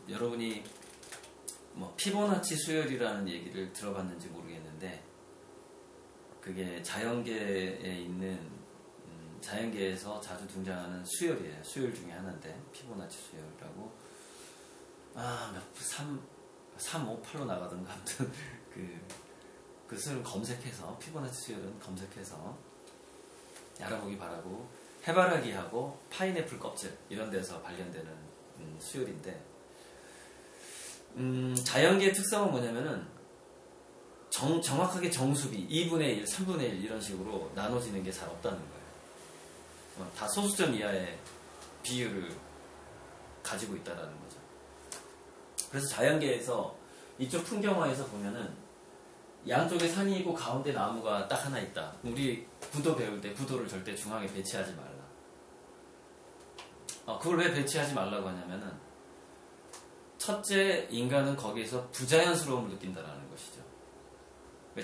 여러분이 뭐 피보나치 수열이라는 얘기를 들어봤는지 모르겠는데, 그게 자연계에 있는 자연계에서 자주 등장하는 수열이에요. 수열 중에 하나인데 피보나치 수열이라고 3, 5, 8로 나가던가 아무튼 그 수열은 검색해서, 피보나치 수열은 검색해서 알아보기 바라고, 해바라기하고 파인애플 껍질 이런 데서 발견되는 수열인데, 자연계의 특성은 뭐냐면은 정확하게 정수비 2분의 1, 3분의 1 이런 식으로 나눠지는 게 잘 없다는 거예요. 다 소수점 이하의 비율을 가지고 있다라는 거죠. 그래서 자연계에서 이쪽 풍경화에서 보면은 양쪽에 산이 있고 가운데 나무가 딱 하나 있다. 우리 부도 배울 때 부도를 절대 중앙에 배치하지 말라. 그걸 왜 배치하지 말라고 하냐면은, 첫째, 인간은 거기에서 부자연스러움을 느낀다라는 것이죠.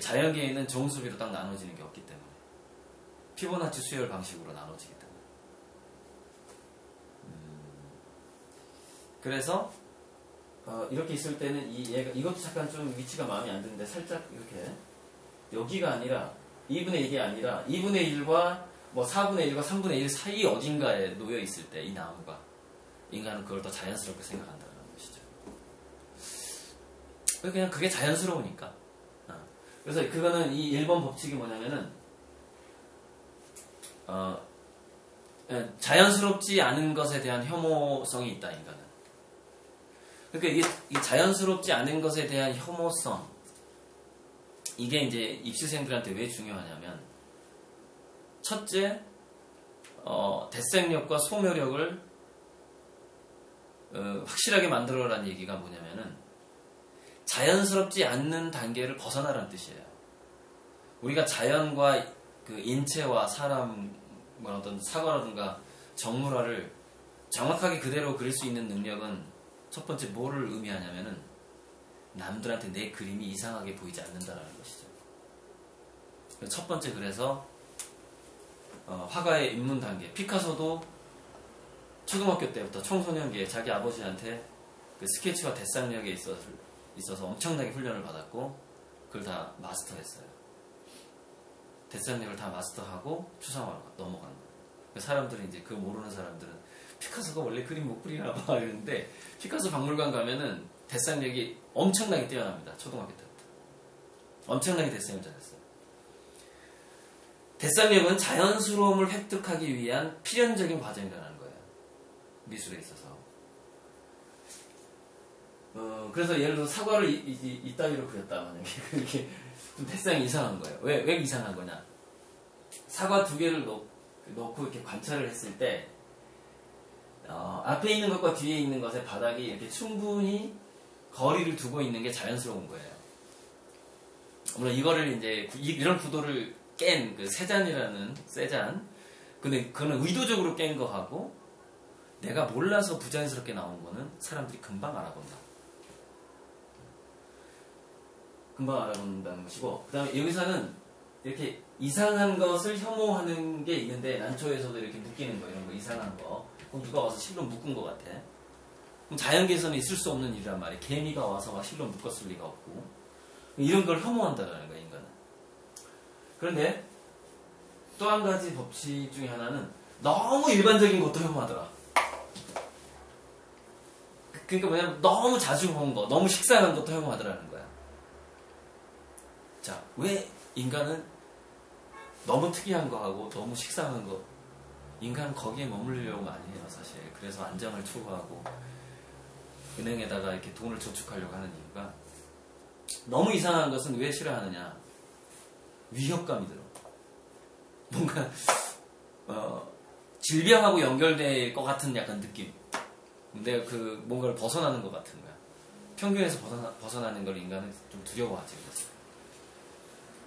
자연계에는 정수비로 딱 나눠지는 게 없기 때문에, 피보나치 수열 방식으로 나눠지기 때문에. 그래서 이렇게 있을 때는 이것도 잠깐 좀 위치가 마음에 안 드는데, 살짝 이렇게 여기가 아니라 2분의 1이 아니라 2분의 1과 뭐 4분의 1과 3분의 1 사이 어딘가에 놓여 있을 때 이 나무가, 인간은 그걸 더 자연스럽게 생각한다는 것이죠. 그냥 그게 자연스러우니까. 그래서 그거는 이 1번 법칙이 뭐냐면은, 자연스럽지 않은 것에 대한 혐오성이 있다, 인간은. 그러니까 이 자연스럽지 않은 것에 대한 혐오성, 이게 이제 입시생들한테 왜 중요하냐면, 첫째, 대생력과 소묘력을 확실하게 만들어라는 얘기가 뭐냐면은, 자연스럽지 않는 단계를 벗어나라는 뜻이에요. 우리가 자연과 그 인체와 사람, 어떤 사과라든가 정물화를 정확하게 그대로 그릴 수 있는 능력은, 첫 번째 뭐를 의미하냐면은, 남들한테 내 그림이 이상하게 보이지 않는다라는 것이죠. 첫 번째, 그래서 화가의 입문 단계, 피카소도 초등학교 때부터 청소년기에 자기 아버지한테 그 스케치와 대상력에 있어서 엄청나게 훈련을 받았고, 그걸 다 마스터했어요. 대상력을 다 마스터하고 추상화로 넘어간 거예요. 사람들은 이제 그거 모르는 사람들은 피카소가 원래 그림 못 그리나 봐 이러는데, 피카소 박물관 가면은 대상력이 엄청나게 뛰어납니다. 초등학교 때부터 엄청나게 대상을 잘했어요. 대상력은 자연스러움을 획득하기 위한 필연적인 과정이라는 거예요, 미술에 있어서. 그래서 예를 들어서 사과를 이따위로 그렸다, 만약에 그렇게 좀 대상이 이상한 거예요. 왜 이상한 거냐? 사과 두 개를 놓고 이렇게 관찰을 했을 때, 앞에 있는 것과 뒤에 있는 것의 바닥이 이렇게 충분히 거리를 두고 있는 게 자연스러운 거예요. 물론 이거를 이제 이런 구도를 깬 그 세잔이라는 세잔, 근데 그거는 의도적으로 깬 거하고, 내가 몰라서 부자연스럽게 나온 거는 사람들이 금방 알아본다. 금방 알아본다는 것이고, 그 다음에 여기서는 이렇게 이상한 것을 혐오하는 게 있는데, 난초에서도 이렇게 묶이는 거, 이런 거 이상한 거, 그럼 누가 와서 실로 묶은 것 같아. 그럼 자연계에서는 있을 수 없는 일이란 말이야. 개미가 와서 막 실로 묶었을 리가 없고, 이런 걸 혐오한다는 거야, 인간은. 그런데 또 한 가지 법칙 중에 하나는, 너무 일반적인 것도 혐오하더라. 그러니까 뭐냐면, 너무 자주 본 거, 너무 식상한 것도 혐오하더라는 거야. 자, 왜 인간은 너무 특이한 거 하고 너무 식상한 거, 인간은 거기에 머물려고 많이 해요, 사실. 그래서 안정을 추구하고 은행에다가 이렇게 돈을 저축하려고 하는 이유가, 너무 이상한 것은 왜 싫어하느냐? 위협감이 들어. 뭔가 질병하고 연결될 것 같은 약간 느낌. 내가 그 뭔가를 벗어나는 것 같은 거야. 평균에서 벗어나는 걸 인간은 좀 두려워하지. 그래서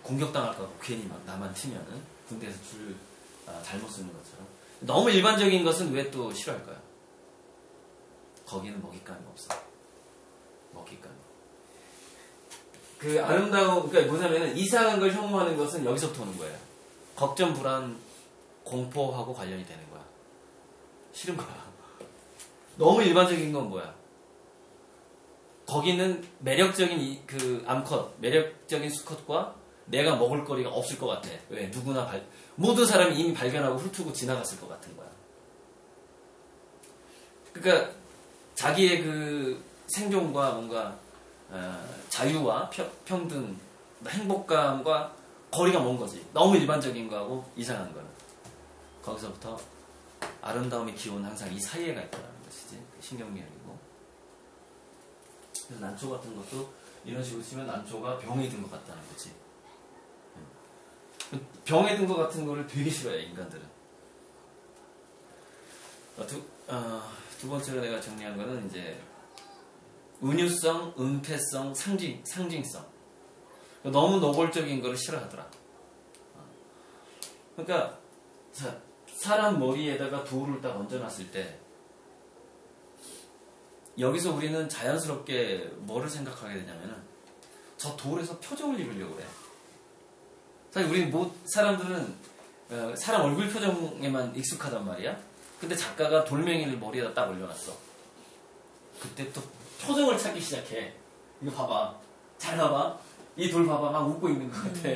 공격당할까 봐 괜히 막 나만 튀면은, 군대에서 줄 잘못 쓰는 것처럼. 너무 일반적인 것은 왜 또 싫어할까요? 거기는 먹잇감이 없어. 먹잇감이. 그 아름다운, 그러니까 뭐냐면은, 이상한 걸 혐오하는 것은 여기서부터 오는 거예요. 걱정, 불안, 공포하고 관련이 되는 거야. 싫은 거야. 너무 일반적인 건 뭐야? 거기는 매력적인 그 암컷, 매력적인 수컷과 내가 먹을 거리가 없을 것 같아. 왜? 누구나 모든 사람이 이미 발견하고 훑고 지나갔을 것 같은 거야. 그러니까 자기의 그 생존과 뭔가 자유와 평등, 행복감과 거리가 먼 거지. 너무 일반적인 거하고 이상한 거는. 거기서부터 아름다움의 기호는 항상 이 사이에 가 있다는 것이지. 신경미학이고. 그래서 난초 같은 것도 이런 식으로 치면 난초가 병에 든 것 같다는 거지. 병에 든 것 같은 거를 되게 싫어해, 인간들은. 두 번째로 내가 정리한 거는 이제 은유성, 은폐성, 상징성. 너무 노골적인 거를 싫어하더라. 그러니까 사람 머리에다가 돌을 딱 얹어놨을 때 여기서 우리는 자연스럽게 뭐를 생각하게 되냐면은 저 돌에서 표정을 입으려고 그래. 사실 우리 사람들은 사람 얼굴 표정에만 익숙하단 말이야. 근데 작가가 돌멩이를 머리에다 딱 올려놨어. 그때부터 표정을 찾기 시작해. 이거 봐봐. 잘 봐봐. 이 돌 봐봐. 막 웃고 있는 것 같아.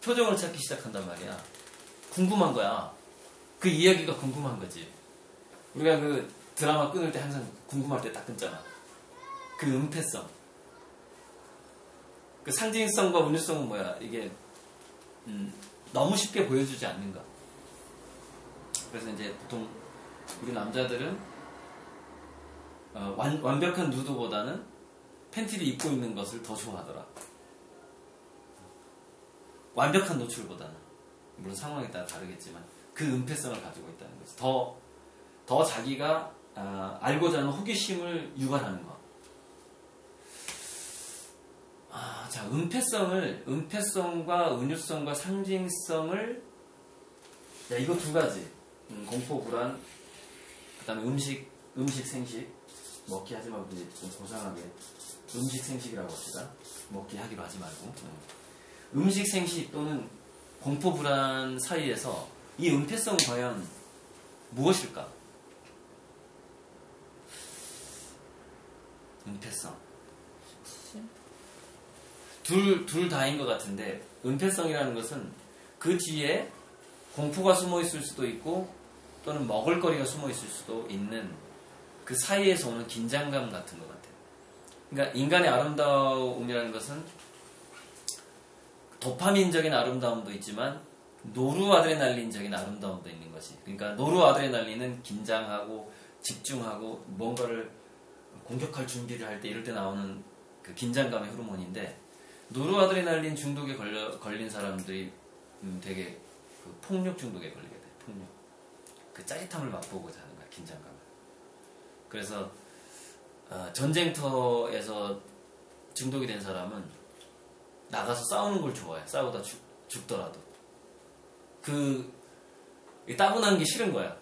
표정을 찾기 시작한단 말이야. 궁금한 거야. 그 이야기가 궁금한 거지. 우리가 그 드라마 끊을 때 항상 궁금할 때 딱 끊잖아. 그 은폐성. 그 상징성과 은유성은 뭐야? 이게 너무 쉽게 보여주지 않는가. 그래서 이제 보통 우리 남자들은 완벽한 누드보다는 팬티를 입고 있는 것을 더 좋아하더라. 완벽한 노출보다는. 물론 상황에 따라 다르겠지만 그 은폐성을 가지고 있다는 거지. 더 자기가 알고자 하는 호기심을 유발하는 거. 자, 은폐성과 은유성과 상징성을, 야, 이거 두 가지. 공포, 불안, 그 다음에 음식, 생식. 먹기 하지 말고 좀 고상하게. 음식, 생식이라고 합시다. 먹기 하기로 하지 말고. 음식, 생식 또는 공포, 불안 사이에서 이 은폐성은 과연 무엇일까? 은폐성. 둘 다인 것 같은데, 은폐성이라는 것은 그 뒤에 공포가 숨어 있을 수도 있고, 또는 먹을거리가 숨어 있을 수도 있는 그 사이에서 오는 긴장감 같은 것 같아요. 그러니까 인간의 아름다움이라는 것은 도파민적인 아름다움도 있지만, 노르아드레날린적인 아름다움도 있는 것이. 그러니까 노르아드레날린은 긴장하고 집중하고 뭔가를 공격할 준비를 할 때 이럴 때 나오는 그 긴장감의 호르몬인데, 노르아드레날린 중독에 걸린 사람들이 되게 그 폭력 중독에 걸리게 돼. 폭력. 그 짜릿함을 맛보고자 하는 거야, 긴장감을. 그래서 전쟁터에서 중독이 된 사람은 나가서 싸우는 걸 좋아해. 싸우다 죽더라도. 따분한 게 싫은 거야.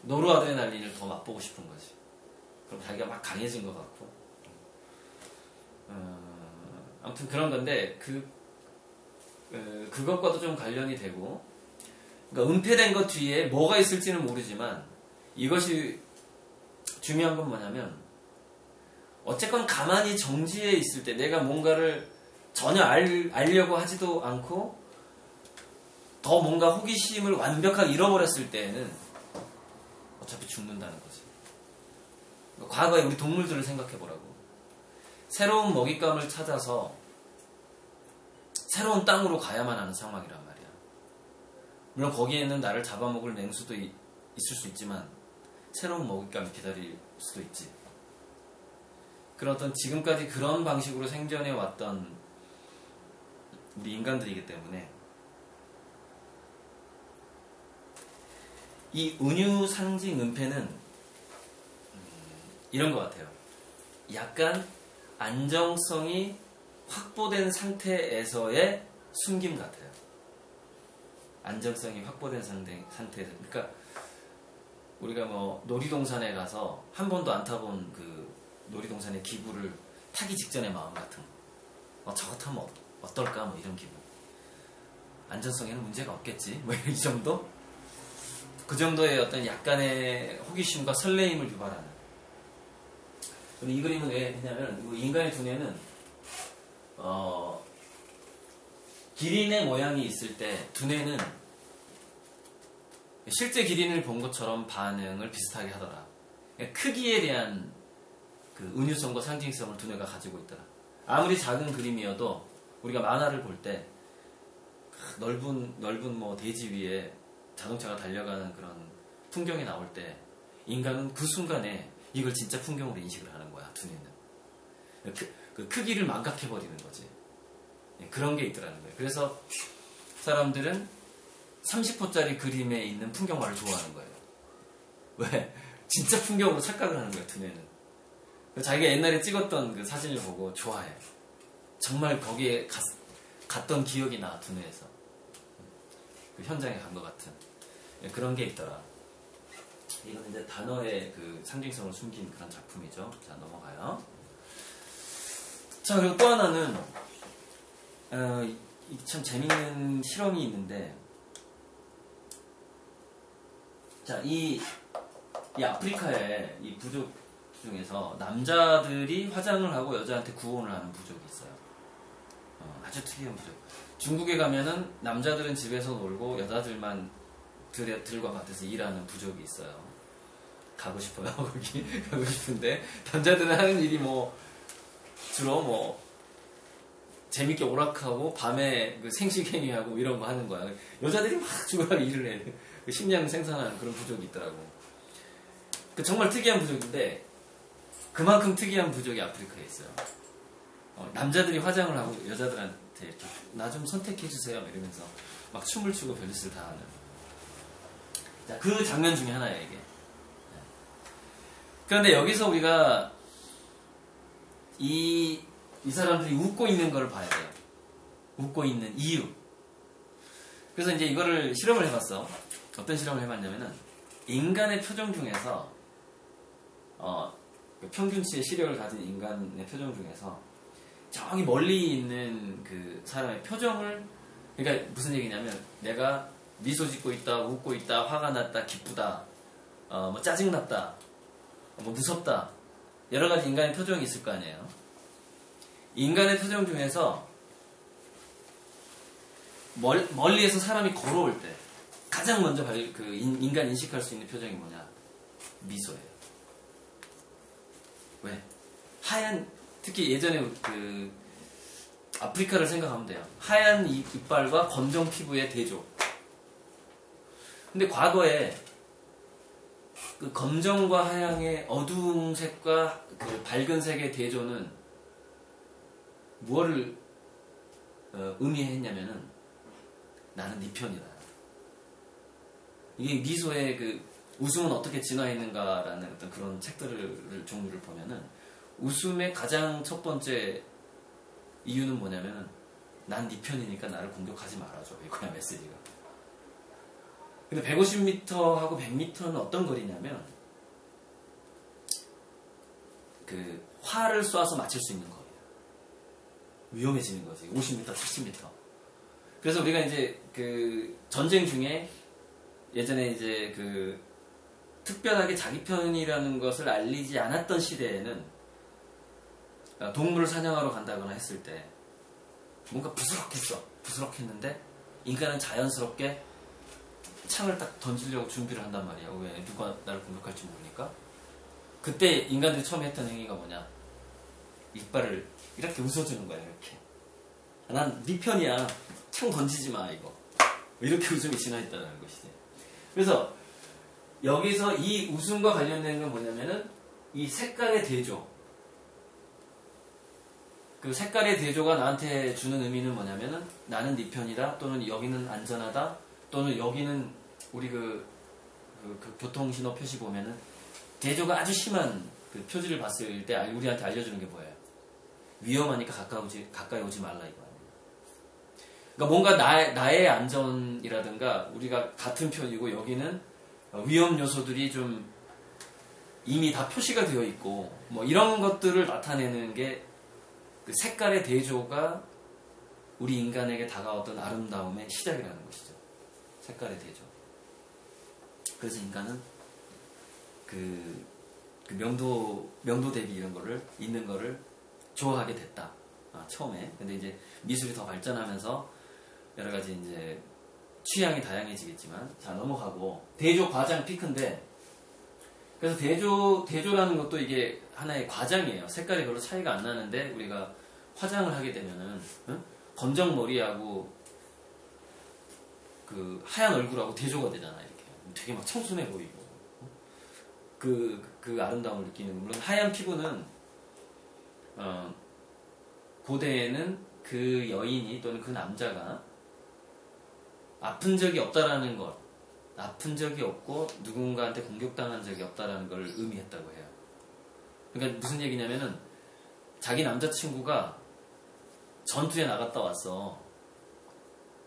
노르아드레날린을 더 맛보고 싶은 거지. 그럼 자기가 막 강해진 것 같고. 아무튼 그런 건데, 그것과도 좀 관련이 되고, 그러니까 은폐된 것 뒤에 뭐가 있을지는 모르지만, 이것이 중요한 건 뭐냐면, 어쨌건 가만히 정지해 있을 때 내가 뭔가를 전혀 알려고 하지도 않고, 더 뭔가 호기심을 완벽하게 잃어버렸을 때에는 어차피 죽는다는 거지. 과거에 우리 동물들을 생각해보라고. 새로운 먹잇감을 찾아서 새로운 땅으로 가야만 하는 상황이란 말이야. 물론 거기에는 나를 잡아먹을 맹수도 있을 수 있지만 새로운 먹잇감이 기다릴 수도 있지. 그런 어떤 지금까지 그런 방식으로 생존해 왔던 우리 인간들이기 때문에 이 은유, 상징, 은폐는 이런 것 같아요. 약간 안정성이 확보된 상태에서의 숨김 같아요. 안정성이 확보된 상태에서. 그러니까 우리가 뭐 놀이동산에 가서 한 번도 안 타본 그 놀이동산의 기구를 타기 직전의 마음 같은 거. 저거 타면 어떨까? 뭐 이런 기분. 안전성에는 문제가 없겠지. 뭐 이 정도? 그 정도의 어떤 약간의 호기심과 설레임을 유발하는. 근데 이 그림은 왜 했냐면 인간의 두뇌는 기린의 모양이 있을 때 두뇌는 실제 기린을 본 것처럼 반응을 비슷하게 하더라. 크기에 대한 그 은유성과 상징성을 두뇌가 가지고 있더라. 아무리 작은 그림이어도 우리가 만화를 볼 때 넓은 뭐 대지 위에 자동차가 달려가는 그런 풍경이 나올 때 인간은 그 순간에 이걸 진짜 풍경으로 인식을 하는 거야. 두뇌는 그 크기를 망각해 버리는 거지. 그런 게 있더라는 거예요. 그래서 사람들은 30호짜리 그림에 있는 풍경화를 좋아하는 거예요. 왜? 진짜 풍경으로 착각을 하는 거예요. 두뇌는. 자기가 옛날에 찍었던 그 사진을 보고 좋아해. 정말 거기에 갔던 기억이 나. 두뇌에서 그 현장에 간 것 같은 그런 게 있더라. 이건 이제 단어의 그 상징성을 숨긴 그런 작품이죠. 자, 넘어가요. 자, 그리고 또 하나는 참 재밌는 실험이 있는데, 자, 이 아프리카의 이 부족 중에서 남자들이 화장을 하고 여자한테 구혼을 하는 부족이 있어요. 아주 특이한 부족. 중국에 가면은 남자들은 집에서 놀고 여자들만 들과 밭에서 일하는 부족이 있어요. 가고 싶어요. 거기 가고 싶은데 남자들은 하는 일이 뭐 주로 뭐 재밌게 오락하고 밤에 그 생식행위하고 이런 거 하는 거야. 여자들이 막 죽어라 일을 해. 식량 생산하는 그런 부족이 있더라고. 정말 특이한 부족인데 그만큼 특이한 부족이 아프리카에 있어요. 남자들이 화장을 하고 여자들한테 이렇게 나 좀 선택해주세요 이러면서 막 춤을 추고 별짓을 다 하는. 자, 그 장면 중에 하나예요 이게. 그런데 여기서 우리가 이 사람들이 웃고 있는 걸 봐야 돼요. 웃고 있는 이유. 그래서 이제 이거를 실험을 해봤어. 어떤 실험을 해봤냐면은 인간의 표정 중에서 평균치의 시력을 가진 인간의 표정 중에서 저기 멀리 있는 그 사람의 표정을, 그러니까 무슨 얘기냐면 내가 미소 짓고 있다, 웃고 있다, 화가 났다, 기쁘다, 뭐 짜증났다, 뭐 무섭다, 여러 가지 인간의 표정이 있을 거 아니에요. 인간의 표정 중에서 멀리에서 사람이 걸어올 때 가장 먼저 인간 인식할 수 있는 표정이 뭐냐? 미소예요. 왜? 하얀, 특히 예전에 그 아프리카를 생각하면 돼요. 하얀 이빨과 검정 피부의 대조. 근데 과거에 그 검정과 하얀의 어두운 색과 그 밝은 색의 대조는 무엇을 의미했냐면은 나는 네 편이다. 이게 미소의 그 웃음은 어떻게 진화했는가라는 어떤 그런 책들을 종류를 보면은 웃음의 가장 첫 번째 이유는 뭐냐면은 난 네 편이니까 나를 공격하지 말아줘. 이거야 메시지가. 근데 150m하고 100m는 어떤 거리냐면 그 활을 쏴서 맞출 수 있는 거예요. 위험해지는 거지. 50m, 70m. 그래서 우리가 이제 그 전쟁 중에 예전에 이제 그 특별하게 자기 편이라는 것을 알리지 않았던 시대에는 동물을 사냥하러 간다거나 했을 때 뭔가 부스럭했는데 인간은 자연스럽게 창을 딱 던지려고 준비를 한단 말이야. 왜? 누가 나를 공격할지 모르니까. 그때 인간들이 처음에 했던 행위가 뭐냐? 이빨을 이렇게 웃어주는 거야. 이렇게. 난 네 편이야. 창 던지지 마 이거. 이렇게 웃음이 진화했다는 것이지. 그래서 여기서 이 웃음과 관련된 건 뭐냐면은 이 색깔의 대조. 그 색깔의 대조가 나한테 주는 의미는 뭐냐면은 나는 네 편이다, 또는 여기는 안전하다, 또는 여기는 우리 그 교통신호 표시 보면은 대조가 아주 심한 그 표지를 봤을 때 우리한테 알려주는 게 뭐예요? 위험하니까 가까이 오지 말라 이거 아니에요. 그러니까 뭔가 나의 안전이라든가 우리가 같은 편이고 여기는 위험 요소들이 좀 이미 다 표시가 되어 있고 뭐 이런 것들을 나타내는 게 그 색깔의 대조가 우리 인간에게 다가왔던 아름다움의 시작이라는 것이죠. 색깔의 대조. 그래서 인간은 그 명도 대비 이런 거를 있는 거를 좋아하게 됐다. 처음에. 근데 이제 미술이 더 발전하면서 여러 가지 이제 취향이 다양해지겠지만, 자 넘어가고 대조 과장 피크인데, 그래서 대조라는 것도 이게 하나의 과장이에요. 색깔이 별로 차이가 안 나는데 우리가 화장을 하게 되면은 검정 머리하고 그 하얀 얼굴하고 대조가 되잖아. 이렇게 되게 막 청순해 보이고 그 아름다움을 느끼는. 물론 하얀 피부는 고대에는 그 여인이 또는 그 남자가 아픈 적이 없다라는 것, 아픈 적이 없고 누군가한테 공격당한 적이 없다라는 걸 의미했다고 해요. 그러니까 무슨 얘기냐면은 자기 남자친구가 전투에 나갔다 왔어.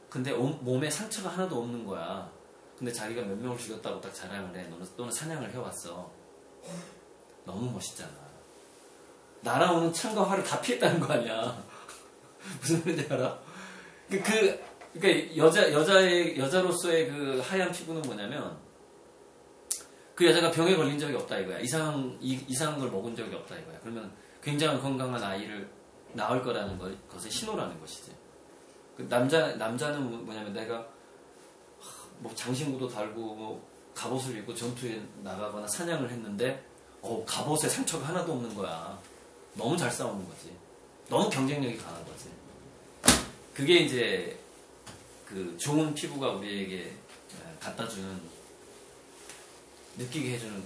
근데 몸에 상처가 하나도 없는 거야. 근데 자기가 몇 명을 죽였다고 딱 자랑을 해. 너는 사냥을 해왔어. 너무 멋있잖아. 날아오는 창과 활을 다 피했다는 거 아니야. 무슨 말인지 알아? 그러니까 여자로서의 그 하얀 피부는 뭐냐면, 그 여자가 병에 걸린 적이 없다 이거야. 이상한 걸 먹은 적이 없다 이거야. 그러면 굉장히 건강한 아이를 낳을 거라는 것의 신호라는 것이지. 그 남자는 뭐냐면, 내가 뭐 장신구도 달고 뭐 갑옷을 입고 전투에 나가거나 사냥을 했는데 갑옷에 상처가 하나도 없는 거야. 너무 잘 싸우는 거지. 너무 경쟁력이 강한 거지. 그게 이제 그 좋은 피부가 우리에게 갖다주는, 느끼게 해주는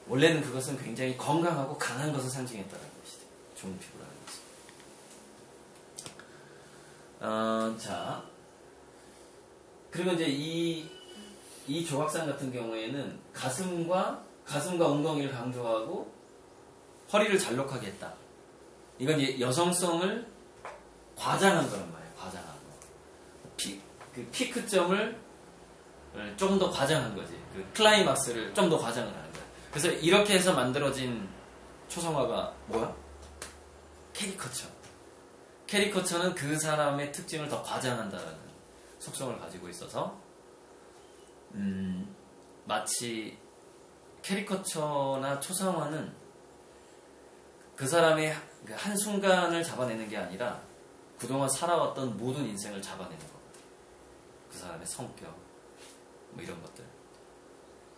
원래는 그것은 굉장히 건강하고 강한 것을 상징했다는 것이지. 좋은 피부라는 것이. 자, 그리고 이제 이 조각상 같은 경우에는 가슴과 엉덩이를 강조하고 허리를 잘록하게 했다. 이건 이제 여성성을 과장한 거란 말이에요. 과장한 거. 그 피크점을 좀 더 과장한 거지. 그 클라이막스를 좀 더 과장을 하는 거야. 그래서 이렇게 해서 만들어진 초상화가 뭐야? 캐리커처. 캐리커처는 그 사람의 특징을 더 과장한다라는 속성을 가지고 있어서, 마치 캐리커처나 초상화는 그 사람의 한순간을 잡아내는 게 아니라 그동안 살아왔던 모든 인생을 잡아내는 거거든. 그 사람의 성격, 뭐 이런 것들.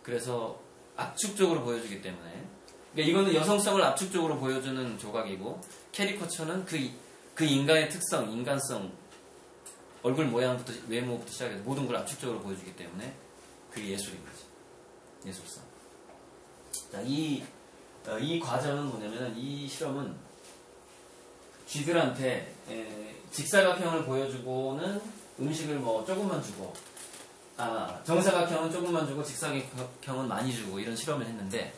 그래서 압축적으로 보여주기 때문에, 그러니까 이거는 여성성을 압축적으로 보여주는 조각이고, 캐리커처는 그 인간의 특성, 인간성, 얼굴 모양부터 외모부터 시작해서 모든 걸 압축적으로 보여주기 때문에 그게 예술인 거지. 예술성. 자, 이 과정은 뭐냐면은, 이 실험은 쥐들한테 직사각형을 보여주고는 음식을 뭐 조금만 주고, 정사각형은 조금만 주고 직사각형은 많이 주고, 이런 실험을 했는데,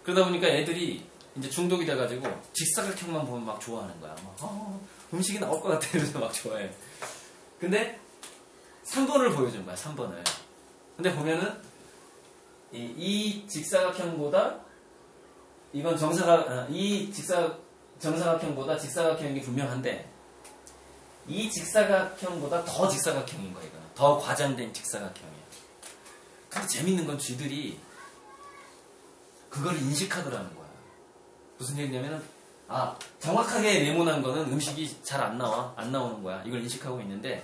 그러다 보니까 애들이 이제 중독이 돼가지고 직사각형만 보면 막 좋아하는 거야. 막, 음식이 나올 것 같아. 이러면서 막 좋아해. 근데 3번을 보여준 거야. 3번을. 근데 보면은 이 직사각형보다 이건 정사각형보다 직사각형이 분명한데, 이 직사각형보다 더 직사각형인 거야. 이거는 더 과장된 직사각형이야. 근데 재밌는 건 쥐들이 그걸 인식하더라는 거야. 무슨 얘기냐면은, 정확하게 네모난 거는 음식이 잘 안 나오는 거야. 이걸 인식하고 있는데,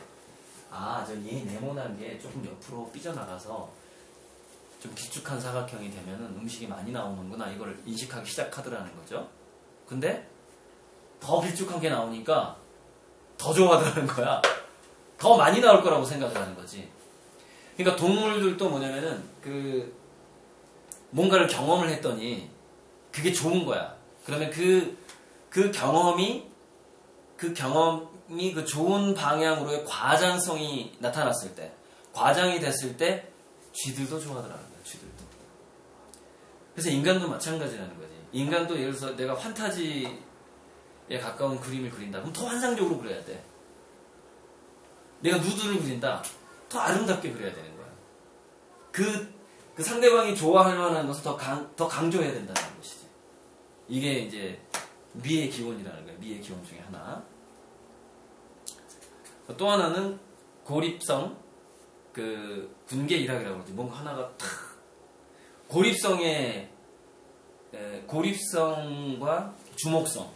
얘 네모난 게 조금 옆으로 삐져나가서 좀 길쭉한 사각형이 되면은 음식이 많이 나오는구나. 이걸 인식하기 시작하더라는 거죠. 근데 더 길쭉한 게 나오니까 더 좋아하더라는 거야. 더 많이 나올 거라고 생각을 하는 거지. 그러니까 동물들도 뭐냐면은 뭔가를 경험을 했더니 그게 좋은 거야. 그러면 그 경험이 그 좋은 방향으로의 과장성이 나타났을 때, 과장이 됐을 때 쥐들도 좋아하더라는 거야. 쥐들도. 그래서 인간도 마찬가지라는 거지. 인간도 예를 들어서 내가 판타지에 가까운 그림을 그린다. 그럼 더 환상적으로 그려야 돼. 내가 누드를 그린다. 더 아름답게 그려야 되는 거야. 그 상대방이 좋아할 만한 것을 더 강조해야 된다는 것이지. 이게 이제 미의 기원이라는 거예요. 미의 기원 중에 하나. 또 하나는 고립성. 그 군계 일학이라고 그러지. 뭔가 하나가 탁 고립성과 주목성.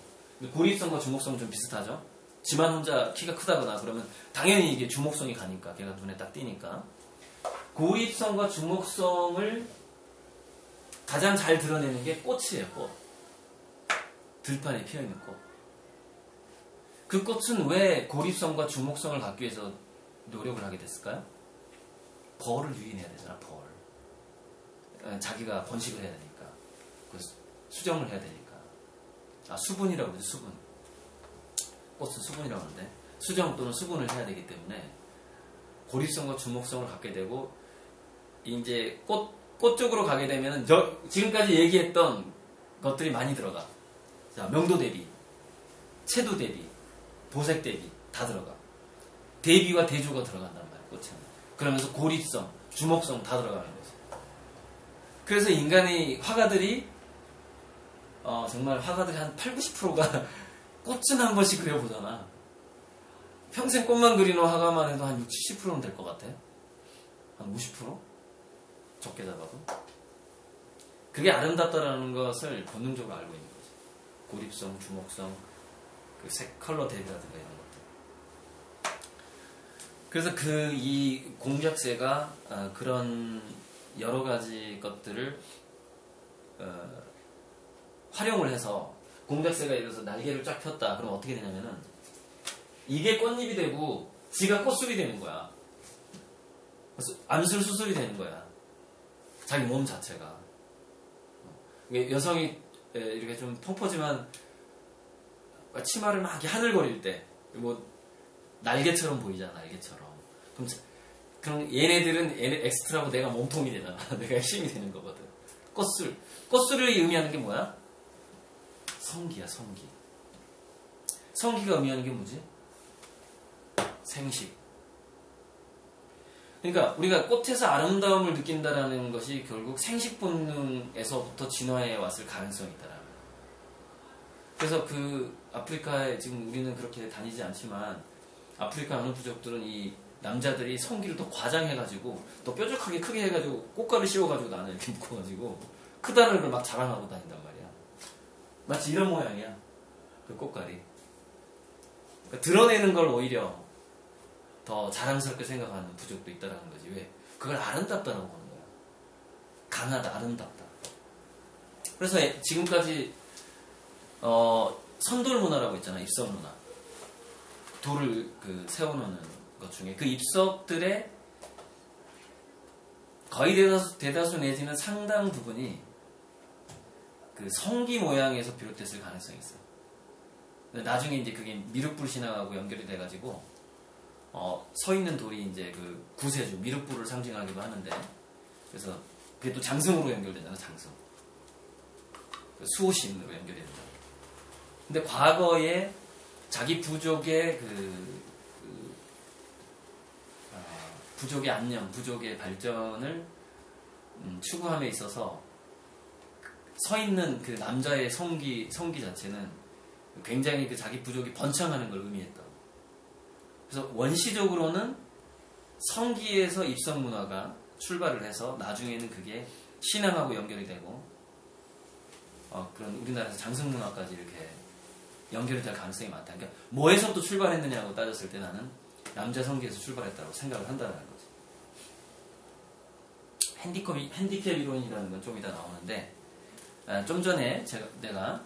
고립성과 주목성은 좀 비슷하죠. 지만 혼자 키가 크다거나 그러면 당연히 이게 주목성이 가니까 걔가 눈에 딱 띄니까 고립성과 주목성을 가장 잘 드러내는 게 꽃이에요. 꽃. 들판에 피어있는 꽃. 그 꽃은 왜 고립성과 주목성을 갖기 위해서 노력을 하게 됐을까요? 벌을 유인해야 되잖아. 벌. 자기가 번식을 해야 되니까. 수정을 해야 되니까. 수분이라고 그러죠. 수분. 꽃은 수분이라고 하는데 수정 또는 수분을 해야 되기 때문에 고립성과 주목성을 갖게 되고 이제 꽃 쪽으로 가게 되면 지금까지 얘기했던 것들이 많이 들어가. 자, 명도 대비, 채도 대비, 보색 대비 다 들어가. 대비와 대조가 들어간단 말이야. 꽃은. 그러면서 고립성, 주목성 다 들어가는 거지. 그래서 인간의 화가들이 정말 화가들이 한 80~90%가 꽃은 한 번씩 그려보잖아. 평생 꽃만 그리는 화가만 해도 한 60~70%는 될 것 같아. 한 50%? 적게 잡아도. 그게 아름답다라는 것을 본능적으로 알고 있는 거지. 고립성, 주목성, 그 색, 컬러 대비라든가 이런 것들. 그래서 이 공작새가 그런 여러 가지 것들을 활용을 해서 공작새가 예를 들어서 날개를 쫙 폈다. 그럼 어떻게 되냐면은 이게 꽃잎이 되고 지가 꽃술이 되는 거야. 암술 수술이 되는 거야. 자기 몸 자체가. 여성이 이렇게 좀 펑퍼짐한 치마를 막 이렇게 하늘거릴 때 뭐 날개처럼 보이잖아. 날개처럼. 그럼 얘네들은 엑스트라고 내가 몸통이 되잖아. 내가 힘이 되는 거거든. 꽃술. 꽃술을 의미하는 게 뭐야? 성기야. 성기. 성기가 의미하는 게 뭐지? 생식. 그러니까 우리가 꽃에서 아름다움을 느낀다라는 것이 결국 생식 본능에서부터 진화해 왔을 가능성이 있다라는 거예요. 그래서 그 아프리카에 지금 우리는 그렇게 다니지 않지만 아프리카 어느 부족들은 이 남자들이 성기를 더 과장해가지고 더 뾰족하게 크게 해가지고 꽃가루 씌워가지고 나는 이렇게 묶어가지고 크다는 걸 막 자랑하고 다닌단 말이야. 마치 이런 모양이야. 그 꽃가리. 그러니까 드러내는 걸 오히려 더 자랑스럽게 생각하는 부족도 있다는 거지. 왜? 그걸 아름답다라고 보는 거야. 강하다, 아름답다. 그래서 지금까지 선돌 문화라고 있잖아. 입석 문화. 돌을 세워놓는 것 중에 그 입석들의 거의 대다수 내지는 상당 부분이 그 성기 모양에서 비롯됐을 가능성이 있어요. 나중에 이제 그게 미륵불 신앙하고 연결이 돼가지고 서 있는 돌이 이제 그 구세주, 미륵불을 상징하기도 하는데, 그래서 그게 또 장승으로 연결되잖아, 장승. 수호신으로 연결이 된다. 근데 과거에 자기 부족의 부족의 안녕, 부족의 발전을 추구함에 있어서 서 있는 그 남자의 성기 자체는 굉장히 그 자기 부족이 번창하는 걸 의미했다. 그래서 원시적으로는 성기에서 입성 문화가 출발을 해서 나중에는 그게 신앙하고 연결이 되고 그런 우리나라에서 장승 문화까지 이렇게 연결이 될 가능성이 많다. 그러니까 뭐에서부터 출발했느냐고 따졌을 때 나는 남자 성기에서 출발했다고 생각을 한다는 거지. 핸디캡 이론이라는 건 좀 이따 나오는데 좀 전에 내가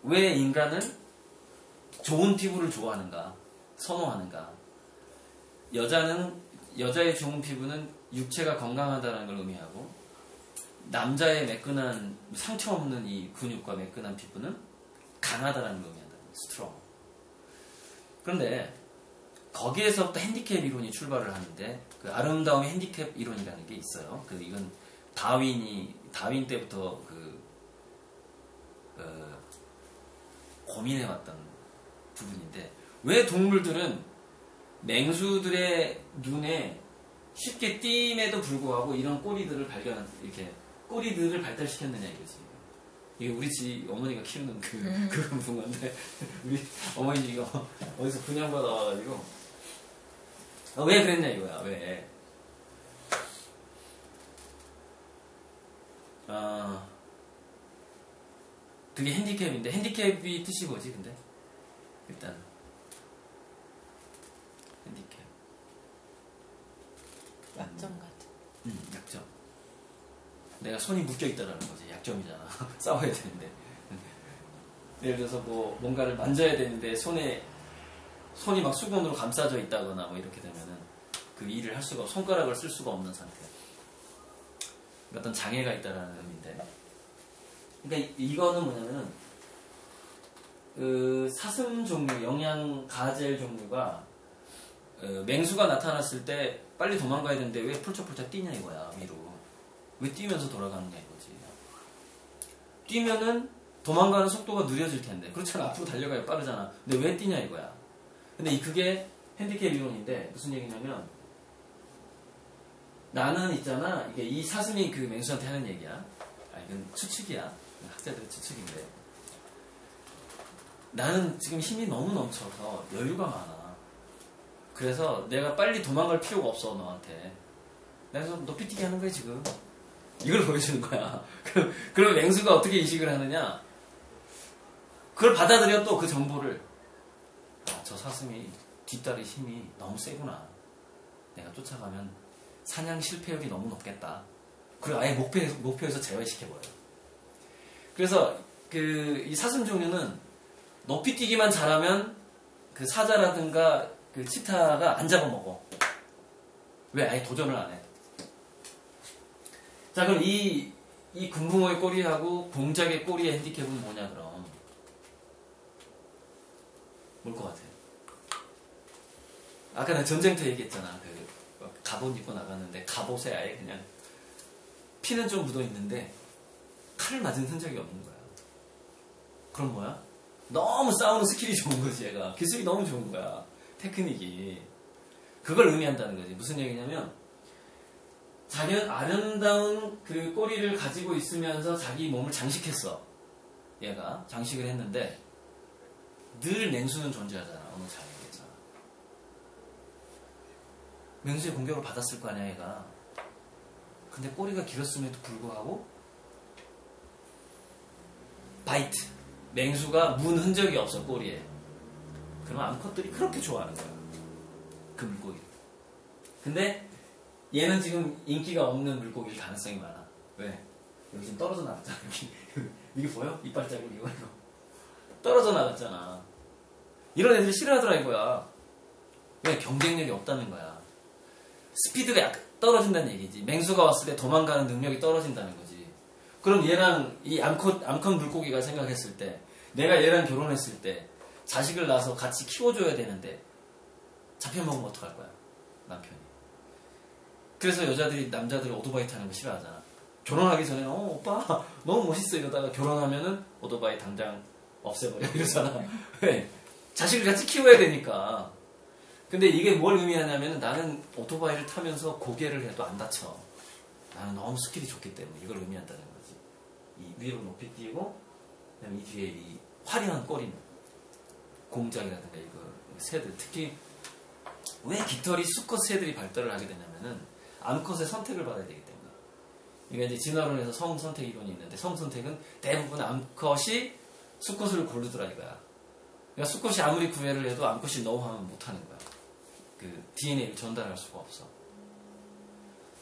왜 인간은 좋은 피부를 좋아하는가, 선호하는가. 여자의 좋은 피부는 육체가 건강하다는 걸 의미하고, 남자의 매끈한, 상처 없는 이 근육과 매끈한 피부는 강하다는 걸 의미한다. 스트롱. 그런데, 거기에서부터 핸디캡 이론이 출발을 하는데, 그 아름다움의 핸디캡 이론이라는 게 있어요. 이건 다윈 때부터 고민해왔던 부분인데, 왜 동물들은 맹수들의 눈에 쉽게 띄임에도 불구하고 이런 꼬리들을 발달시켰느냐 이거지. 이게 우리 집 어머니가 키우는 그런 건데, 우리 어머니 이거 어디서 분양받아 와가지고 왜 그랬냐 이거야. 왜? 그게 핸디캡인데 핸디캡이 뜻이 뭐지 근데? 일단 핸디캡 약점 같은. 약점. 내가 손이 묶여있다라는 거지. 약점이잖아. 싸워야 되는데. 예를 들어서 뭐 뭔가를 만져야 되는데 손이 막 수건으로 감싸져 있다거나 뭐 이렇게 되면은 그 일을 할 수가 손가락을 쓸 수가 없는 상태. 어떤 장애가 있다라는 의미인데. 그러니까 이거는 뭐냐면은 그 사슴 종류, 영양 가젤 종류가 맹수가 나타났을 때 빨리 도망가야 되는데 왜 펄쩍펄쩍 뛰냐 이거야. 위로. 왜 뛰면서 돌아가느냐 이거지. 뛰면은 도망가는 속도가 느려질 텐데. 그렇잖아. 앞으로 달려가야 빠르잖아. 근데 왜 뛰냐 이거야. 근데 그게 핸디캡 이론인데 무슨 얘기냐면 나는 있잖아. 이게 이 사슴이 그 맹수한테 하는 얘기야. 이건 추측이야. 학자들의 추측인데. 나는 지금 힘이 너무 넘쳐서 여유가 많아. 그래서 내가 빨리 도망갈 필요가 없어 너한테. 그래서 높이뛰기 하는 거야 지금. 이걸 보여주는 거야. 그럼 맹수가 어떻게 인식을 하느냐? 그걸 받아들여 또 그 정보를. 저 사슴이 뒷다리 힘이 너무 세구나. 내가 쫓아가면 사냥 실패율이 너무 높겠다. 그리고 아예 목표에서 제외시켜버려요. 그래서 이 사슴 종류는 높이뛰기만 잘하면 그 사자라든가 그 치타가 안 잡아먹어. 왜? 아예 도전을 안 해. 자, 그럼 이 금붕어의 꼬리하고 공작의 꼬리의 핸디캡은 뭐냐, 그럼? 뭘 것 같아요? 아까 나 전쟁터 얘기했잖아. 갑옷 입고 나갔는데, 갑옷에 아예 그냥 피는 좀 묻어 있는데, 칼을 맞은 흔적이 없는 거야. 그럼 뭐야? 너무 싸우는 스킬이 좋은 거지, 얘가. 기술이 너무 좋은 거야. 테크닉이. 그걸 의미한다는 거지. 무슨 얘기냐면, 자기는 아름다운 그 꼬리를 가지고 있으면서 자기 몸을 장식했어. 얘가 장식을 했는데 늘 맹수는 존재하잖아. 어느 장애에서. 맹수의 공격을 받았을 거 아니야 얘가. 근데 꼬리가 길었음에도 불구하고 바이트. 맹수가 문 흔적이 없어 꼬리에. 그럼 암컷들이 그렇게 좋아하는 거야. 그 물고기를. 근데 얘는 지금 인기가 없는 물고기일 가능성이 많아. 왜? 여기 지금 떨어져 나갔잖아. 이게 보여? 이빨 자국 이거. 떨어져 나갔잖아. 이런 애들이 싫어하더라 이거야. 왜? 경쟁력이 없다는 거야. 스피드가 약간 떨어진다는 얘기지. 맹수가 왔을 때 도망가는 능력이 떨어진다는 거지. 그럼 얘랑 이 암컷 물고기가 생각했을 때 내가 얘랑 결혼했을 때 자식을 낳아서 같이 키워줘야 되는데 잡혀먹으면 어떡할 거야? 남편이. 그래서 남자들이 오토바이 타는 거 싫어하잖아. 결혼하기 전에, 오빠, 너무 멋있어. 이러다가 결혼하면은 오토바이 당장 없애버려. 이러잖아. 왜? 자식을 같이 키워야 되니까. 근데 이게 뭘 의미하냐면 나는 오토바이를 타면서 고개를 해도 안 다쳐. 나는 너무 스킬이 좋기 때문에 이걸 의미한다는 거지. 이 위로 높이 뛰고, 그다음에 이 뒤에 이 화려한 꼬리는 공작이라든가 이거 새들. 특히 왜 깃털이 수컷 새들이 발달을 하게 되냐면은 암컷의 선택을 받아야 되기 때문에. 이게 이제 진화론에서 성선택 이론이 있는데 성선택은 대부분 암컷이 수컷을 고르더라 이거야. 그러니까 수컷이 아무리 구애를 해도 암컷이 노 하면 못하는 거야. 그 DNA를 전달할 수가 없어.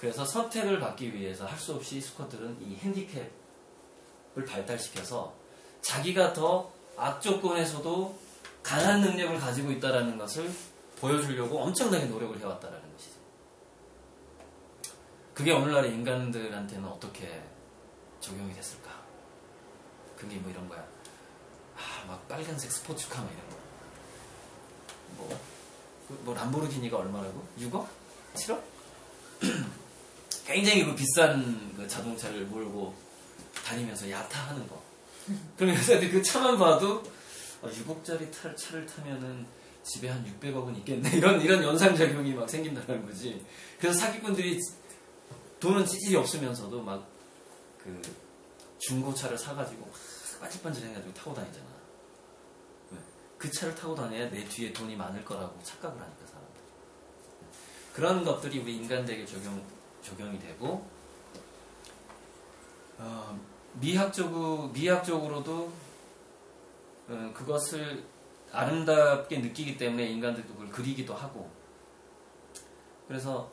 그래서 선택을 받기 위해서 할 수 없이 수컷들은 이 핸디캡을 발달시켜서 자기가 더 악조건에서도 강한 능력을 가지고 있다는 것을 보여주려고 엄청나게 노력을 해왔다라는 것이죠. 그게 오늘날의 인간들한테는 어떻게 적용이 됐을까? 그게 뭐 이런 거야. 막 빨간색 스포츠카 막 이런 거. 뭐 람보르기니가 얼마라고? 6억? 7억? 굉장히 그 비싼 그 자동차를 몰고 다니면서 야타하는 거. 그럼 여자들이 그 차만 봐도 6억짜리 차를 타면은 집에 한 600억은 있겠네. 이런 연상작용이 막 생긴다는 거지. 그래서 사기꾼들이 돈은 찌질이 없으면서도 막 그 중고차를 사가지고 막 반질반질해가지고 타고 다니잖아. 왜? 그 차를 타고 다녀야 내 뒤에 돈이 많을 거라고 착각을 하니까 사람들. 그런 것들이 우리 인간대에게 적용이 되고, 미학적으로도 그것을 아름답게 느끼기 때문에 인간들도 그걸 그리기도 하고, 그래서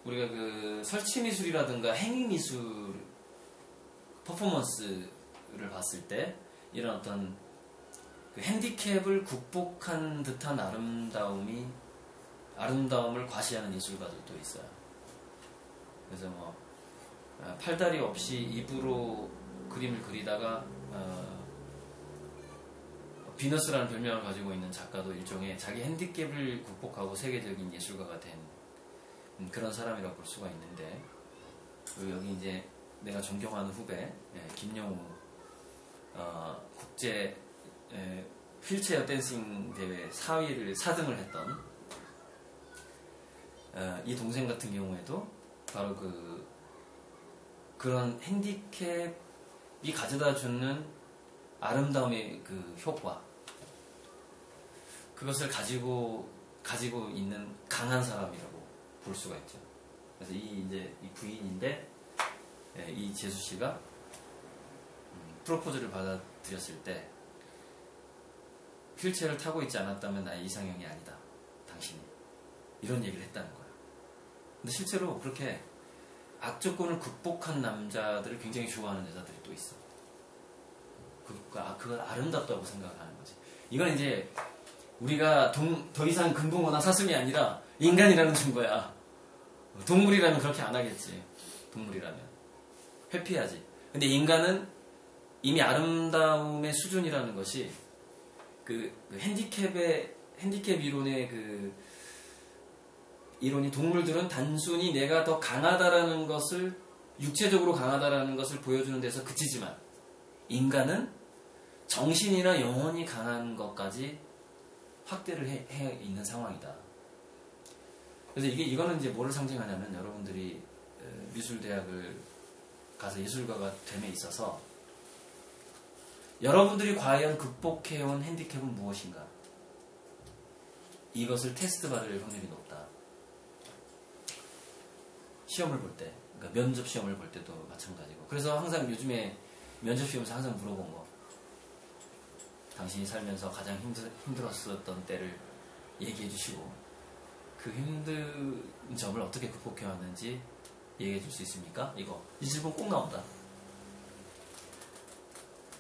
우리가 그 설치미술이라든가 행위미술 퍼포먼스를 봤을 때 이런 어떤 그 핸디캡을 극복한 듯한 아름다움을 과시하는 예술가들도 있어요. 그래서 뭐 팔다리 없이 입으로 그림을 그리다가 비너스라는 별명을 가지고 있는 작가도 일종의 자기 핸디캡을 극복하고 세계적인 예술가가 된 그런 사람이라고 볼 수가 있는데, 여기 이제 내가 존경하는 후배 김영우 국제 휠체어 댄싱 대회 4등을 했던 이 동생 같은 경우에도 바로 그런 핸디캡이 가져다 주는 아름다움의 그 효과, 그것을 가지고 있는 강한 사람이라고 볼 수가 있죠. 그래서 이 부인인데, 이 재수 씨가 프로포즈를 받아들였을 때 휠체어를 타고 있지 않았다면 나의 이상형이 아니다, 당신이, 이런 얘기를 했다는 거야. 근데 실제로 그렇게 악조건을 극복한 남자들을 굉장히 좋아하는 여자들이 또 있어. 그걸 아름답다고 생각하는 거지. 이건 이제 우리가 더 이상 금붕어나 사슴이 아니라 인간이라는 증거야. 동물이라면 그렇게 안 하겠지. 동물이라면 회피하지. 근데 인간은 이미 아름다움의 수준이라는 것이 그 핸디캡 이론의 그 이론이, 동물들은 단순히 내가 더 강하다라는 것을, 육체적으로 강하다라는 것을 보여주는 데서 그치지만, 인간은 정신이나 영혼이 강한 것까지 확대를 해 있는 상황이다. 그래서 이거는 이제 뭐를 상징하냐면, 여러분들이 미술대학을 가서 예술가가 됨에 있어서 여러분들이 과연 극복해온 핸디캡은 무엇인가, 이것을 테스트 받을 확률이 높다. 시험을 볼 때, 그러니까 면접 시험을 볼 때도 마찬가지고. 그래서 항상 요즘에 면접 시험에서 항상 물어본 거, 당신이 살면서 가장 힘들었었던 때를 얘기해 주시고, 그 힘든 점을 어떻게 극복해 왔는지 얘기해 줄 수 있습니까? 이 질문 꼭 나온다.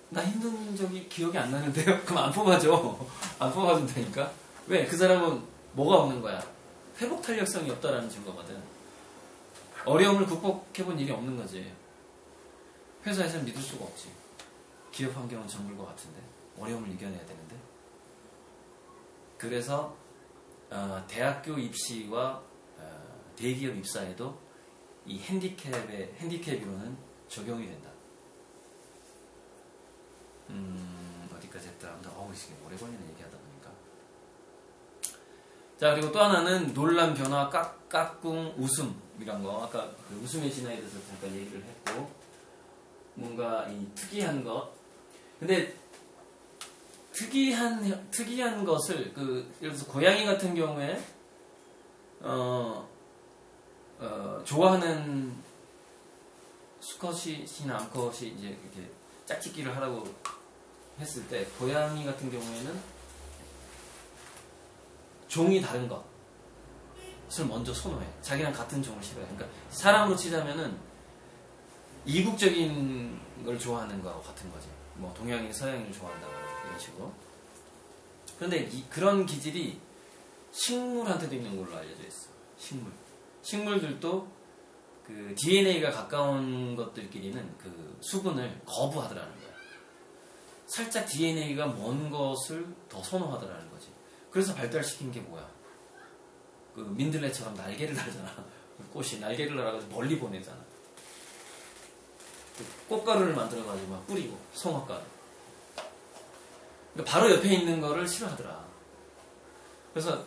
나 힘든 적이 기억이 안 나는데요? 그럼 안 뽑아줘. 안 뽑아준다니까? 왜? 그 사람은 뭐가 없는 거야? 회복 탄력성이 없다라는 증거거든. 어려움을 극복해본 일이 없는 거지. 회사에서는 믿을 수가 없지. 기업 환경은 정글과 같은데 어려움을 이겨내야 되는데. 그래서 대학교 입시와 대기업 입사에도 이 핸디캡 이론은 적용이 된다. 어디까지 했더라? 이게 오래 걸리는 얘기하다 보니까. 자, 그리고 또 하나는 논란, 변화, 깍꿍, 웃음이란 거. 아까 그 웃음의 진화에 대해서 잠깐 얘기를 했고, 뭔가 이 특이한 것. 근데 특이한 것을 예를 들어서 고양이 같은 경우에 좋아하는 수컷이나 암컷이 이제 이렇게 짝짓기를 하라고 했을 때, 고양이 같은 경우에는 종이 다른 것을 먼저 선호해. 자기랑 같은 종을 싫어해. 그러니까 사람으로 치자면은 이국적인 걸 좋아하는 거하고 같은 거지. 뭐 동양인, 서양인을 좋아한다고 이런 식으로. 그런데 그런 기질이 식물한테도 있는 걸로 알려져 있어. 식물들도 그 DNA가 가까운 것들끼리는 그 수분을 거부하더라는 거야. 살짝 DNA가 먼 것을 더 선호하더라는 거지. 그래서 발달시킨 게 뭐야? 그 민들레처럼 날개를 달잖아. 꽃이 날개를 달아가지고 멀리 보내잖아. 꽃가루를 만들어가지고 막 뿌리고, 송화가루. 그러니까 바로 옆에 있는 거를 싫어하더라. 그래서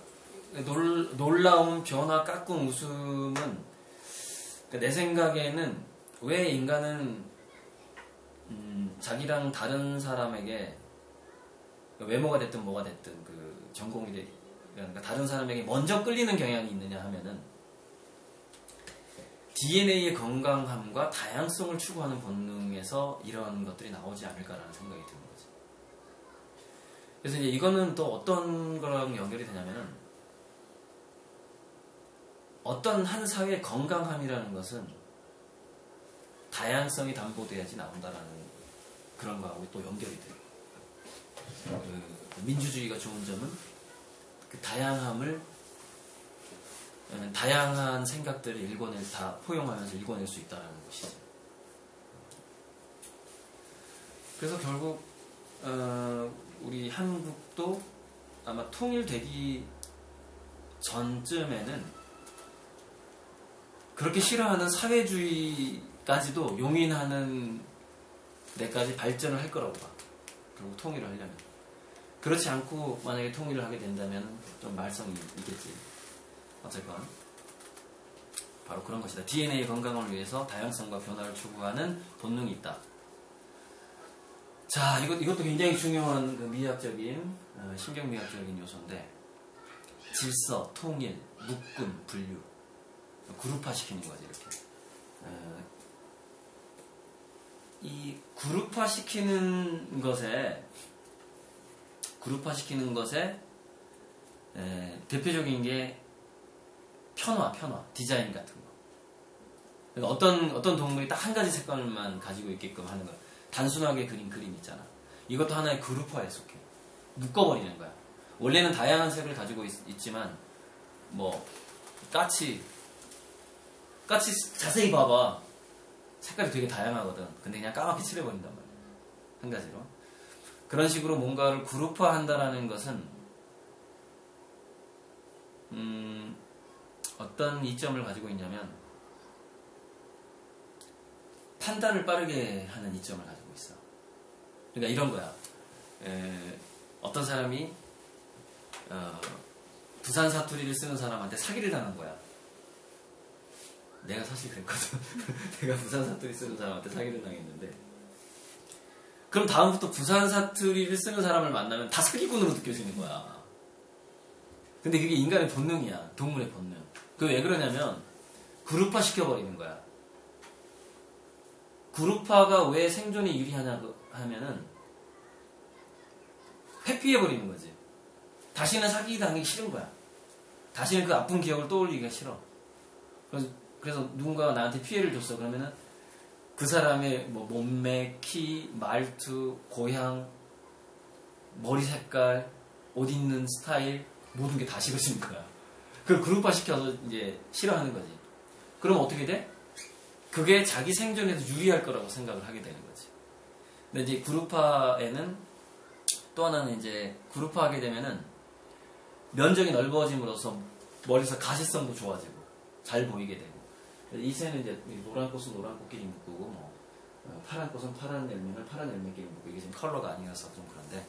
놀라운 변화, 깍꿍, 웃음은, 그러니까 내 생각에는 왜 인간은 자기랑 다른 사람에게 외모가 됐든 뭐가 됐든 그 전공이 그러니까 다른 사람에게 먼저 끌리는 경향이 있느냐 하면은 DNA의 건강함과 다양성을 추구하는 본능에서 이런 것들이 나오지 않을까라는 생각이 드는 거죠. 그래서 이제 이거는 또 어떤 거랑 연결이 되냐면은 어떤 한 사회의 건강함이라는 것은 다양성이 담보돼야지 나온다라는 그런 거하고 또 연결이 돼요. 민주주의가 좋은 점은 그 다양한 생각들을 다 포용하면서 읽어낼 수 있다는 것이죠. 그래서 결국 우리 한국도 아마 통일되기 전쯤에는 그렇게 싫어하는 사회주의까지도 용인하는 데까지 발전을 할 거라고 봐. 그리고 통일을 하려면. 그렇지 않고 만약에 통일을 하게 된다면 좀 말썽이 있겠지. 어쨌건 바로 그런 것이다. DNA 건강을 위해서 다양성과 변화를 추구하는 본능이 있다. 자, 이것도 굉장히 중요한 그 미학적인 신경미학적인 요소인데 질서, 통일, 묶음, 분류, 그룹화시키는 거지 이렇게. 이 그룹화시키는 것에 대표적인 게 편화, 디자인 같은 거. 그러니까 어떤 동물이 딱 한 가지 색깔만 가지고 있게끔 하는 거야. 단순하게 그린 그림 있잖아. 이것도 하나의 그룹화에 속해. 묶어버리는 거야. 원래는 다양한 색을 가지고 있지만, 뭐, 까치 자세히 봐봐. 색깔이 되게 다양하거든. 근데 그냥 까맣게 칠해버린단 말이야. 한 가지로. 그런 식으로 뭔가를 그룹화한다라는 것은, 어떤 이점을 가지고 있냐면 판단을 빠르게 하는 이점을 가지고 있어. 그러니까 이런 거야. 어떤 사람이 부산 사투리를 쓰는 사람한테 사기를 당한 거야. 내가 사실 그랬거든. 내가 부산 사투리 쓰는 사람한테 사기를 당했는데 그럼 다음부터 부산 사투리를 쓰는 사람을 만나면 다 사기꾼으로 느껴지는 거야. 근데 그게 인간의 본능이야. 동물의 본능. 그게 왜 그러냐면 그룹화 시켜버리는 거야. 그룹화가 왜 생존에 유리하냐 하면은 회피해버리는 거지. 다시는 사기 당하기 싫은 거야. 다시는 그 아픈 기억을 떠올리기가 싫어. 그래서 누군가가 나한테 피해를 줬어. 그러면은 그 사람의 뭐 몸매, 키, 말투, 고향, 머리 색깔, 옷 입는 스타일 모든 게 다 싫어지는 거야. 그걸 그룹화 시켜서 이제 싫어하는 거지. 그럼 어떻게 돼? 그게 자기 생존에서 유리할 거라고 생각을 하게 되는 거지. 근데 이제 그룹화에는 또 하나는 이제 그룹화하게 되면은 면적이 넓어짐으로써 머리에서 가시성도 좋아지고 잘 보이게 되고. 이 새는 이제 노란 꽃은 노란 꽃끼리 묶고 뭐 파란 꽃은 파란 열매를 파란 열매끼리 묶고 이게 지금 컬러가 아니라서 좀 그런데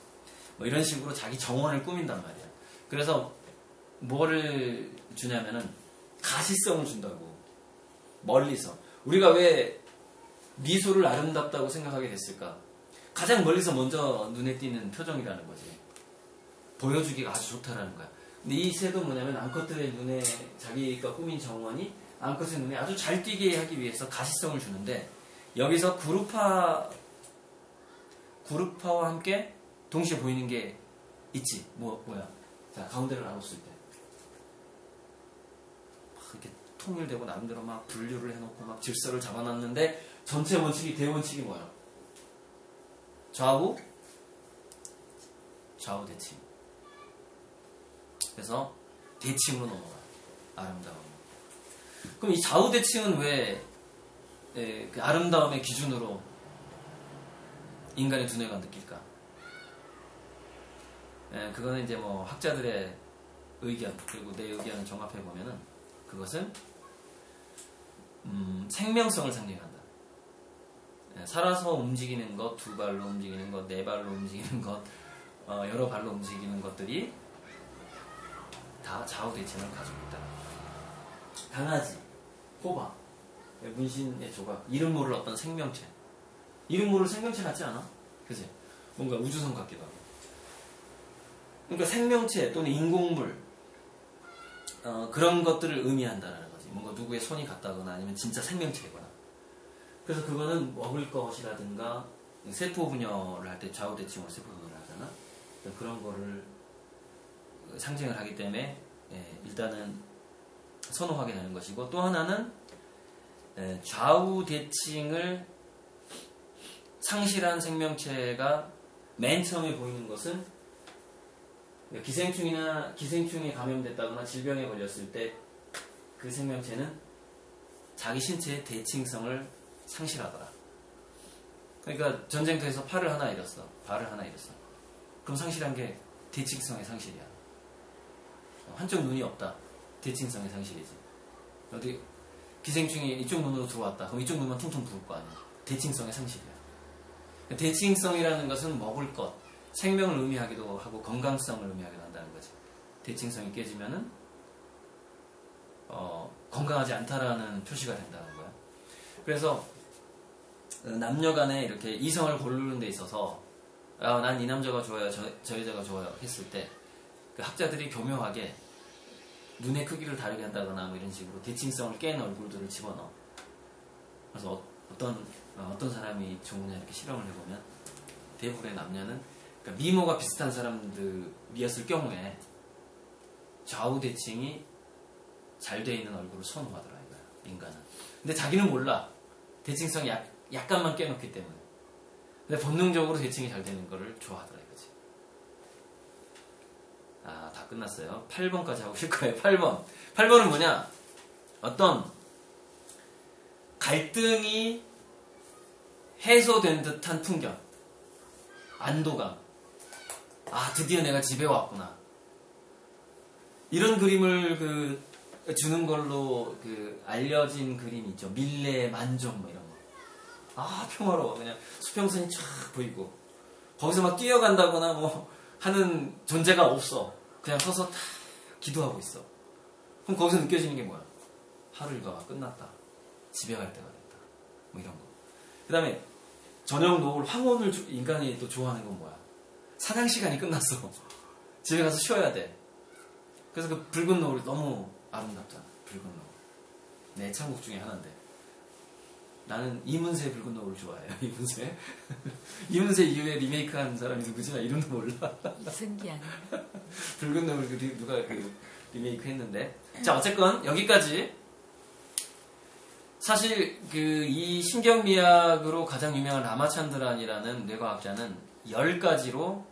뭐 이런 식으로 자기 정원을 꾸민단 말이야. 그래서 뭐를 주냐면은 가시성을 준다고. 멀리서. 우리가 왜 미소를 아름답다고 생각하게 됐을까? 가장 멀리서 먼저 눈에 띄는 표정이라는 거지. 보여주기가 아주 좋다라는 거야. 근데 이 새도 뭐냐면 암컷들의 눈에 자기가 꾸민 정원이 암컷의 눈에 아주 잘 띄게 하기 위해서 가시성을 주는데 여기서 그룹화와 함께 동시에 보이는 게 있지. 뭐야? 자, 가운데를 나눴을 때 막 이렇게 통일되고 나름대로 막 분류를 해놓고 막 질서를 잡아놨는데 전체 원칙이 대원칙이 뭐야? 좌우 대칭. 그래서 대칭으로 넘어가. 아름다움. 그럼 이 좌우 대칭은 왜 그 아름다움의 기준으로 인간의 두뇌가 느낄까? 그거는 이제 뭐 학자들의 의견 그리고 내 의견을 종합해 보면은 그것은 생명성을 상징한다. 살아서 움직이는 것, 두 발로 움직이는 것, 네 발로 움직이는 것, 여러 발로 움직이는 것들이 다 좌우 대칭을 가지고 있다. 강아지, 호박, 문신의 조각, 이름 모를 어떤 생명체. 이름 모를 생명체 같지 않아? 그치? 뭔가 우주선 같기도 하고. 그러니까 생명체 또는 인공물, 그런 것들을 의미한다는 거지. 뭔가 누구의 손이 같다거나 아니면 진짜 생명체거나. 그래서 그거는 먹을 것이라든가 세포 분열을 할 때 좌우 대칭으로 세포 분열을 하잖아. 그런 거를 상징을 하기 때문에 일단은 선호하게 되는 것이고, 또 하나는 좌우 대칭을 상실한 생명체가 맨 처음에 보이는 것은 기생충에 감염됐다거나 질병에 걸렸을 때 그 생명체는 자기 신체의 대칭성을 상실하더라. 그러니까 전쟁터에서 팔을 하나 잃었어. 발을 하나 잃었어. 그럼 상실한 게 대칭성의 상실이야. 한쪽 눈이 없다. 대칭성의 상실이지. 어디 기생충이 이쪽 눈으로 들어왔다. 그럼 이쪽 눈만 퉁퉁 부을 거 아니야. 대칭성의 상실이야. 대칭성이라는 것은 먹을 것, 생명을 의미하기도 하고 건강성을 의미하기도 한다는 거지. 대칭성이 깨지면은 건강하지 않다라는 표시가 된다는 거야. 그래서 남녀 간에 이렇게 이성을 고르는 데 있어서 난 이 남자가 좋아요, 저 여자가 좋아요 했을 때 그 학자들이 교묘하게 눈의 크기를 다르게 한다거나 뭐 이런 식으로 대칭성을 깬 얼굴들을 집어넣어. 그래서 어떤 사람이 좋으냐 이렇게 실험을 해보면 대부분의 남녀는 그러니까 미모가 비슷한 사람들이었을 경우에 좌우 대칭이 잘 돼 있는 얼굴을 선호하더라 이거야, 인간은. 근데 자기는 몰라. 대칭성이 약간만 깨놓기 때문에. 근데 본능적으로 대칭이 잘 되는 거를 좋아하더라 이거지. 다 끝났어요. 8번까지 하고 싶을 거예요. 8번. 8번은 뭐냐? 어떤 갈등이 해소된 듯한 풍경. 안도감. 드디어 내가 집에 왔구나. 이런 그림을 주는 걸로 알려진 그림이 있죠. 밀레 만종 뭐 이런 거. 평화로워. 그냥 수평선이 쫙 보이고 거기서 막 뛰어간다거나 뭐 하는 존재가 없어. 그냥 서서 딱 기도하고 있어. 그럼 거기서 느껴지는 게 뭐야? 하루 일과가 끝났다. 집에 갈 때가 됐다. 뭐 이런 거. 그 다음에 저녁 노을, 황혼을 인간이 또 좋아하는 건 뭐야? 사냥 시간이 끝났어. 집에 가서 쉬어야 돼. 그래서 그 붉은 노을이 너무 아름답잖아. 붉은 노을. 내 애창곡 중에 하나인데. 나는 이문세 붉은 노을을 좋아해요. 이문세. 이문세 이후에 리메이크한 사람이 누구지? 나 이름도 몰라. 이승기 아니야? 붉은 노을 누가 리메이크 했는데. 자, 어쨌건 여기까지. 사실 이 신경미학으로 가장 유명한 라마찬드란이라는 뇌과학자는 10가지로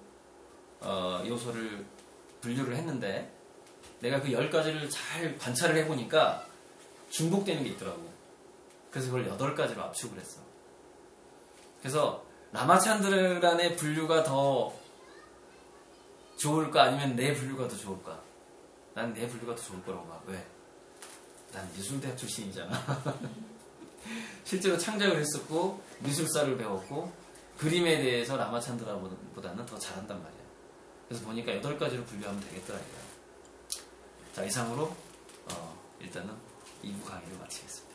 요소를 분류를 했는데, 내가 그 10가지를 잘 관찰을 해보니까 중복되는 게 있더라고. 그래서 그걸 8가지로 압축을 했어. 그래서 라마찬드란의 분류가 더 좋을까 아니면 내 분류가 더 좋을까? 난 내 분류가 더 좋을 거라고 봐. 왜? 난 미술대학 출신이잖아. 실제로 창작을 했었고 미술사를 배웠고 그림에 대해서 라마찬드란보다는 더 잘한단 말이야. 그래서 보니까 8가지로 분류하면 되겠더라 이거야. 자, 이상으로 일단은 2부 강의를 마치겠습니다.